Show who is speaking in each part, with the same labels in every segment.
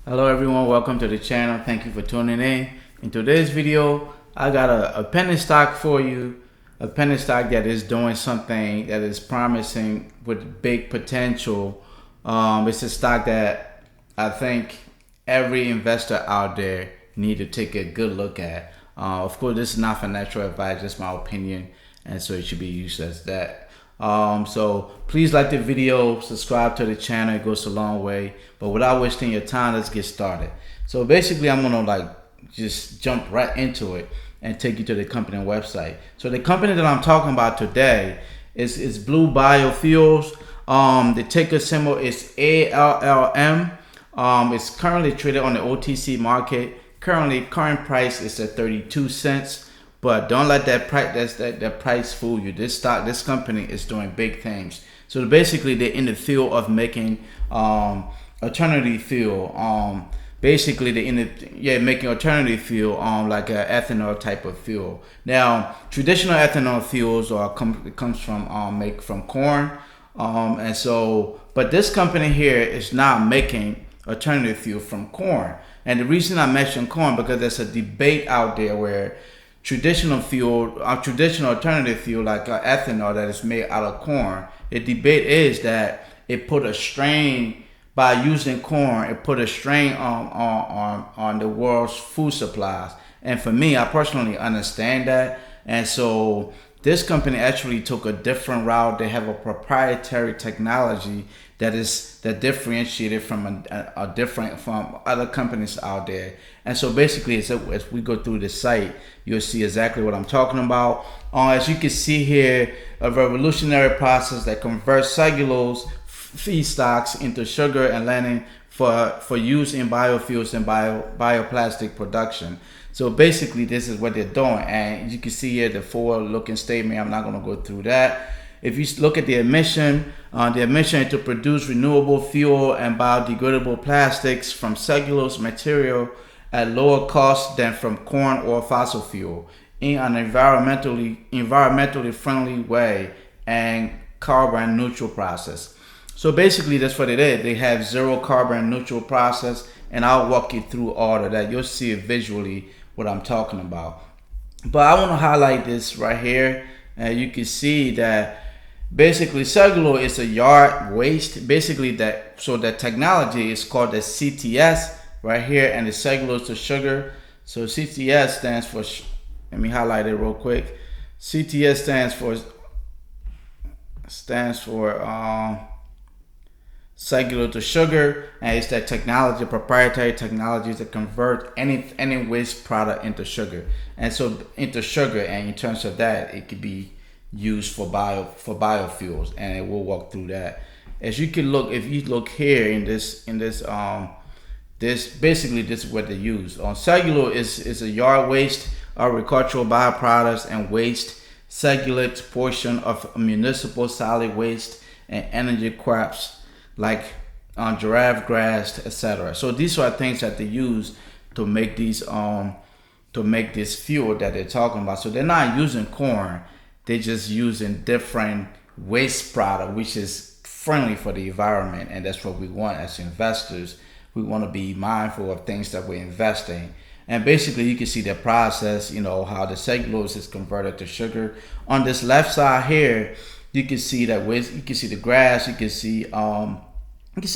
Speaker 1: Hello everyone, welcome to the channel. Thank you for tuning in. In today's video, I got a penny stock for you. A penny stock that is doing something that is promising with big potential. It's a stock that I think every investor out there need to take a good look at. Of course, this is not financial advice, just my opinion, and so it should be used as that. So please like the video, subscribe to the channel, it goes a long way. But without wasting your time, let's get started. So basically I'm gonna just jump right into it and take you to the company website. So the company that I'm talking about today is Blue Biofuels. The ticker symbol is ALLM. It's currently traded on the OTC market. Current price is at 32 cents. But don't let that price fool you. This company is doing big things. So basically, they're in the field of making alternative fuel. Basically, they're making alternative fuel like an ethanol type of fuel. Now, traditional ethanol fuels comes from make from corn, but this company here is not making alternative fuel from corn. And the reason I mention corn because there's a debate out there where traditional alternative fuel like ethanol that is made out of corn. The debate is that it put a strain by using corn. It put a strain on the world's food supplies. And for me, I personally understand that. And so this company actually took a different route. They have a proprietary technology that differentiated from from other companies out there. And so basically, as we go through the site, you'll see exactly what I'm talking about. As you can see here, a revolutionary process that converts cellulose feedstocks into sugar and lignin for use in biofuels and bioplastic production. So basically, this is what they're doing, and you can see here the forward-looking statement. I'm not going to go through that. If you look at the mission is to produce renewable fuel and biodegradable plastics from cellulose material at lower cost than from corn or fossil fuel in an environmentally friendly way and carbon neutral process. So basically, that's what it is. They have zero carbon neutral process, and I'll walk you through all of that. You'll see it visually what I'm talking about. But I want to highlight this right here, and you can see that basically cellulose is a yard waste. Basically, that technology is called the CTS right here, and the cellulose to sugar. So CTS stands for. Let me highlight it real quick. CTS stands for cellulose to sugar, and it's that technology, proprietary technology to convert any waste product into sugar. And in terms of that, it could be used for biofuels, and it will walk through that. As you can look, if you look here in this basically this is what they use. Cellulose is a yard waste, agricultural byproducts and waste, cellulose portion of municipal solid waste and energy crops like giraffe grass, etc. So these are things that they use to make these to make this fuel that they're talking about. So they're not using corn, they're just using different waste product, which is friendly for the environment, and that's what we want as investors. We want to be mindful of things that we're investing. And basically, you can see the process, how the cellulose is converted to sugar. On this left side here, you can see that waste. You can see the grass. You can see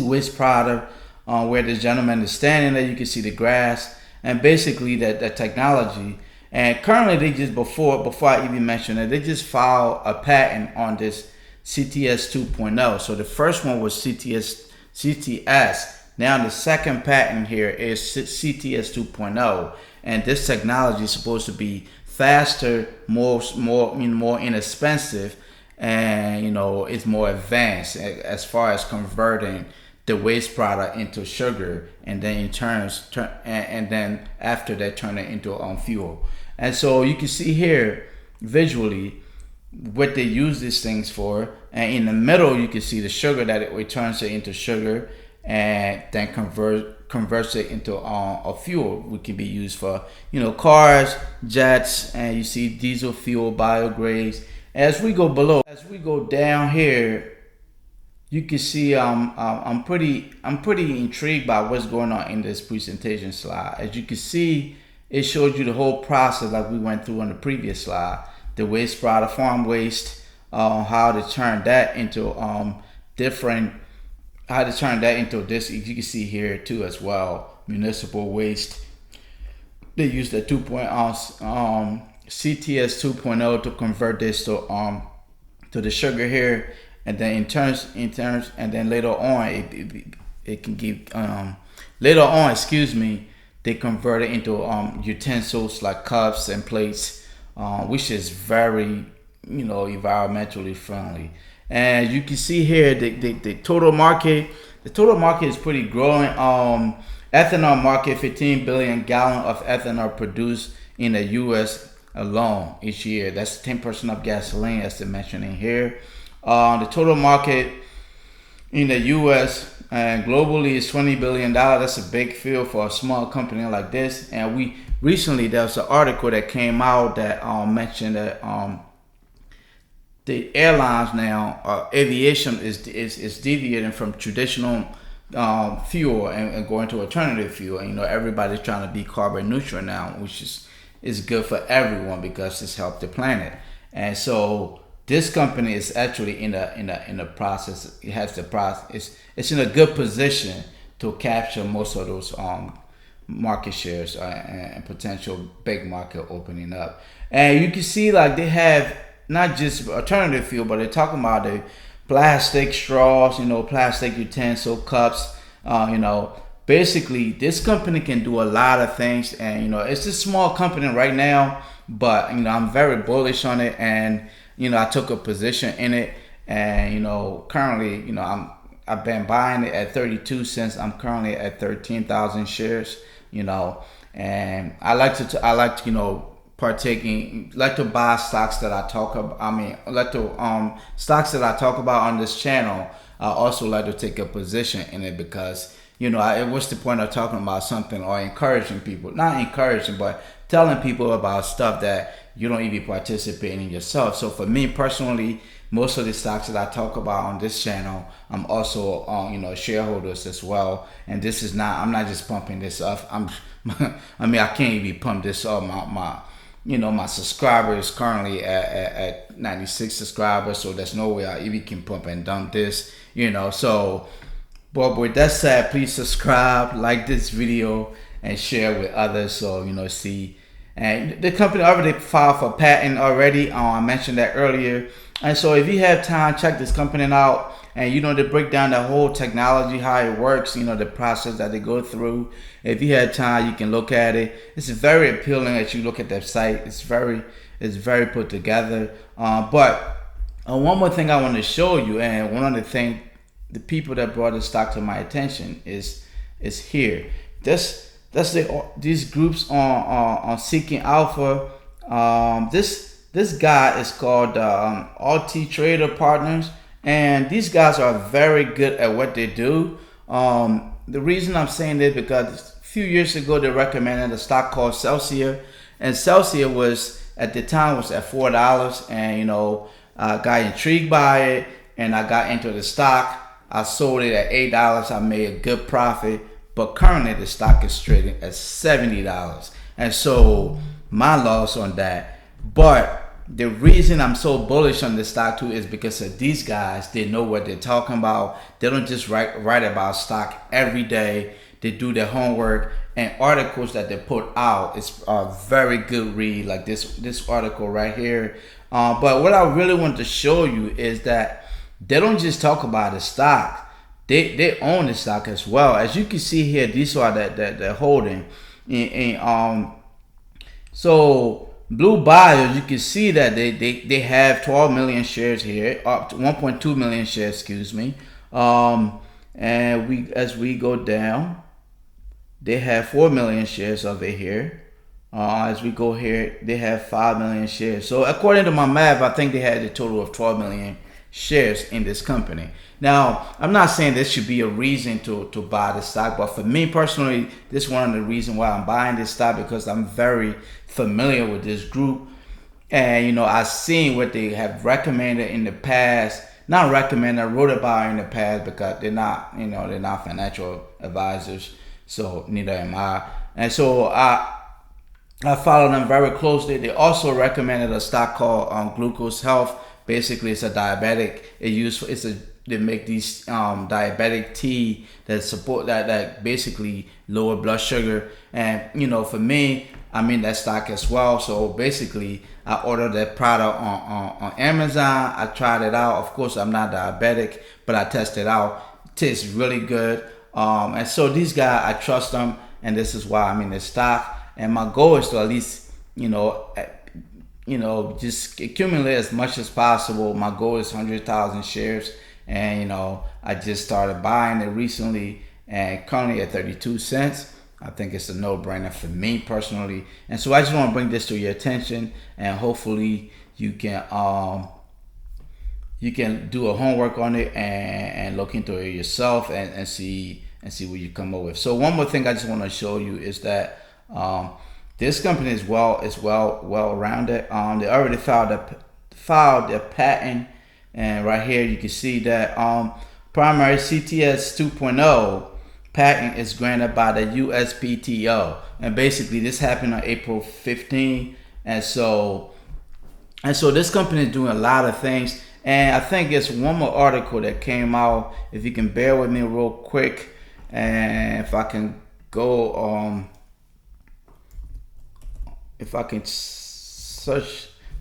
Speaker 1: waste product where the gentleman is standing there. You can see the grass, and basically that technology. And currently, they just before I even mention it, they just filed a patent on this CTS 2.0. So the first one was CTS. Now the second patent here is CTS 2.0, and this technology is supposed to be faster, more inexpensive, and it's more advanced as far as converting the waste product into sugar, and then then after that turn it into fuel. And so you can see here visually what they use these things for, and in the middle you can see the sugar that it turns it into sugar, and then converts it into a fuel which can be used for cars, jets, and you see diesel fuel, biogrades. As we go down here, you can see I'm pretty intrigued by what's going on in this presentation slide. As you can see, it shows you the whole process like we went through on the previous slide. The waste product, farm waste, how to turn that into this. You can see here too as well. Municipal waste. They use the 2.0 CTS 2.0 to convert this to the sugar here, and then in turns, and then later on it can give they convert it into utensils like cups and plates, which is very environmentally friendly. And you can see here the total market is pretty growing. Ethanol market, 15 billion gallon of ethanol produced in the U.S. alone each year. That's 10% of gasoline, as they mentioned in here. The total market in the U.S. and globally is $20 billion. That's a big field for a small company like this. And there was an article that came out that mentioned that the airlines now, aviation is deviating from traditional fuel and going to alternative fuel. And, everybody's trying to be carbon neutral now, which is good for everyone because it's helped the planet. And so this company is actually in the process. It has the process. It's in a good position to capture most of those market shares and potential big market opening up. And you can see like they have not just alternative fuel, but they're talking about the plastic straws, plastic utensil cups. Basically this company can do a lot of things, and it's a small company right now, but I'm very bullish on it, and I took a position in it, and currently I've been buying it at 32 cents. I'm currently at 13,000 shares, and I like to like to buy stocks that I talk about. Stocks that I talk about on this channel. I also like to take a position in it because what's the point of talking about something or encouraging people? Not encouraging, but telling people about stuff that you don't even participate in yourself. So for me personally, most of the stocks that I talk about on this channel, I'm also shareholders as well. And this is not, I'm not just pumping this up. I can't even pump this up. My subscribers currently at 96 subscribers, so there's no way I even can pump and dump this, so. But with that said, please subscribe, like this video, and share with others so see. And the company already filed for patent already. I mentioned that earlier. And so if you have time, check this company out, and to break down the whole technology, how it works, the process that they go through. If you have time, you can look at it. It's very appealing as you look at their site. It's very put together. But one more thing I want to show you, and one of the things, the people that brought this stock to my attention is here. These groups on Seeking Alpha. This guy is called RT Trader Partners, and these guys are very good at what they do. The reason I'm saying this because a few years ago they recommended a stock called Celsius, and Celsius was at the time at $4, and I got intrigued by it, and I got into the stock. I sold it at $8. I made a good profit, but currently the stock is trading at $70, and so my loss on that. But the reason I'm so bullish on the stock too is because of these guys. They know what they're talking about. They don't just write about stock every day. They do their homework, and articles that they put out is a very good read, like this article right here. But what I really want to show you is that they don't just talk about the stock. They own the stock as well. As you can see here, these are that they're holding. So Blue Bio, you can see that they have 12 million shares here, up to 1.2 million shares, excuse me. And as we go down, they have 4 million shares of it here. As we go here, they have 5 million shares. So according to my math, I think they had a total of 12 million shares in this company. Now, I'm not saying this should be a reason to buy the stock, but for me personally, this is one of the reasons why I'm buying this stock, because I'm very familiar with this group, and I've seen what they have recommended in the past. not recommend. I wrote about it in the past because they're not, they're not financial advisors. So neither am I. And so I follow them very closely. They also recommended a stock called Glucose Health. Basically, it's a diabetic. They make these diabetic tea that support that basically lower blood sugar. And for me, I'm in that stock as well. So basically, I ordered that product on Amazon. I tried it out. Of course, I'm not diabetic, but I tested it out. It tastes really good. And so these guys, I trust them, and this is why I'm in this stock. And my goal is to at least, just accumulate as much as possible. My goal is 100,000 shares. And, I just started buying it recently, and currently at 32 cents. I think it's a no-brainer for me personally. And so I just want to bring this to your attention, and hopefully you can do a homework on it and look into it yourself and see what you come up with. So one more thing I just want to show you is that this company is well rounded. They already filed their patent, and right here you can see that primary CTS 2.0 patent is granted by the USPTO, and basically this happened on April 15. And so this company is doing a lot of things. And I think it's one more article that came out. If you can bear with me real quick, and if I can go if I can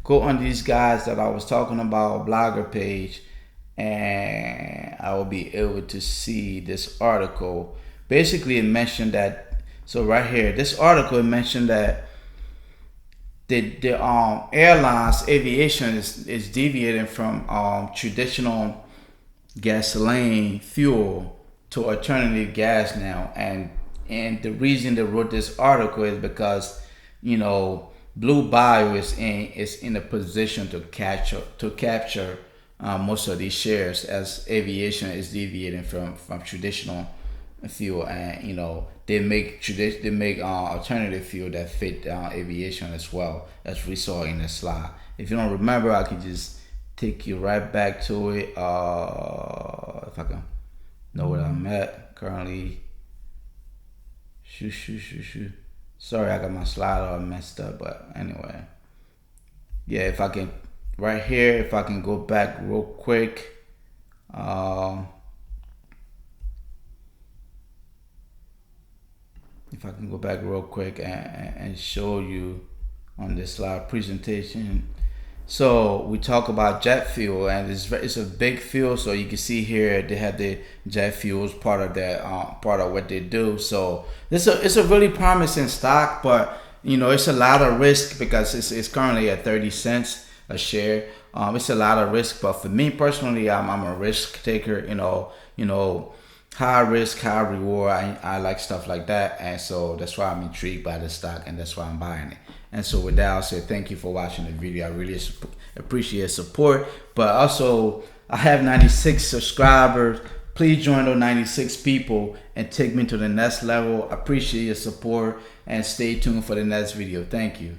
Speaker 1: go on these guys that I was talking about, blogger page, and I will be able to see this article. Basically, it mentioned that, so right here, this article, it mentioned that the airlines, aviation is deviating from traditional gasoline fuel to alternative gas now. And the reason they wrote this article is because, Blue Bio is in a position to capture most of these shares, as aviation is deviating from traditional fuel, and they make alternative fuel that fit aviation as well, as we saw in the slide. If you don't remember, I can just take you right back to it. If I can know what I'm at currently. Shoot. Sorry, I got my slide all messed up, but anyway. Yeah, if I can, right here, if I can go back real quick. If I can go back real quick and show you on this slide presentation. So we talk about jet fuel, and it's a big fuel. So you can see here they have the jet fuel as part of what they do. So it's a really promising stock, but it's a lot of risk because it's currently at 30 cents a share. It's a lot of risk, but for me personally, I'm a risk taker. High risk, high reward. I like stuff like that, and so that's why I'm intrigued by the stock, and that's why I'm buying it. And so with that, I'll say thank you for watching the video. I really appreciate support. But also, I have 96 subscribers. Please join those 96 people and take me to the next level. I appreciate your support, and stay tuned for the next video. Thank you.